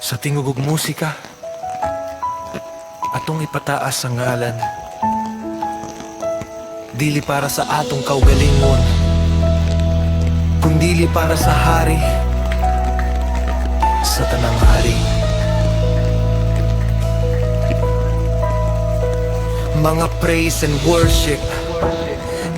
Sa tingugog musika, atong ipataas ang ngalan, dili para sa atong kaugalingon, kundili para sa hari, sa tanang hari. Mga praise and worship,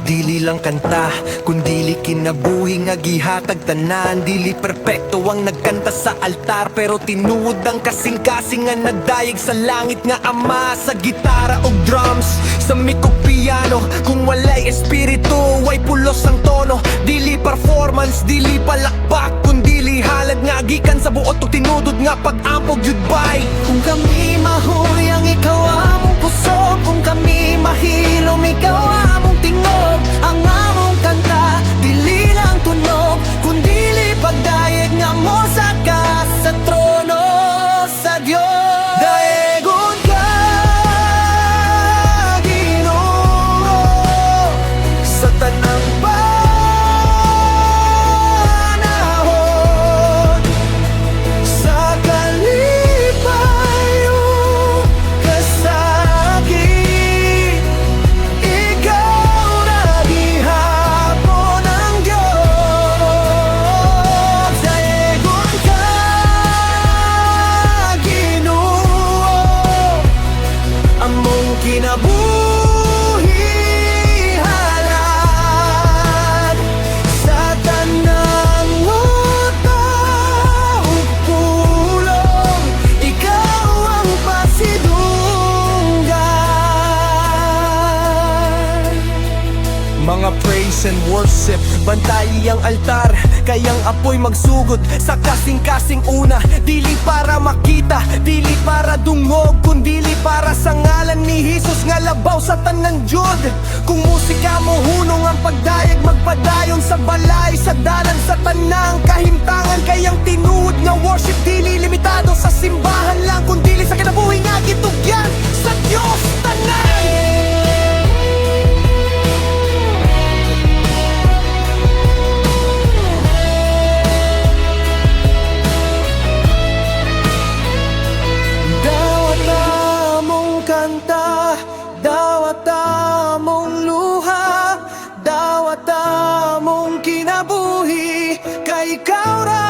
dili lang kanta, kundili kinabuhi nga gihatag tanan. Dili perpekto ang nagkanta sa altar, pero tinuod ang kasing-kasing nga nagdayeg sa langit nga ama. Sa gitara o drums, sa mic o piano, kung walay espiritu, way pulos ang tono. Dili performance, dili palakpak, kundili halad nga gikan sa buot o tinudod nga pag-ampog yud bay. Kung kami mahuy ang ikaw among puso, kung kami mahilom ikaw among tingog. Ang among kanta, dili lang tunog, kundili pagdayeg nga mo sa sa trono sa Dios. Daegon ka, Ginoo, sa tanang panahon, sa kalipayo kasakit, ikaw na gihapon ang Diyos. Daegon ka, Ginoo, among kinabuhi halad, sa tanang uta ug pulong, ikaw ang pasidunggan. Mga praise and worship, Bantayi ang altar, kayang apoy magsugod sa kasing-kasing una. Dili para makita, dili para dungog, kundili para sa ngalan ni Jesus nga labaw sa tanan jud. Kung musika mo hunong ang pagdayeg, magpadayon sa balay, sa dalan, sa tanang kahimtangan. Kayang tinuod nga worship, dili limitado sa simbahan lang, kundili sa kinabuhi nga gitugyan sa Dios tanan. Dawat among kanta, dawat among luha, dawat among kinabuhi, kay ikaw ra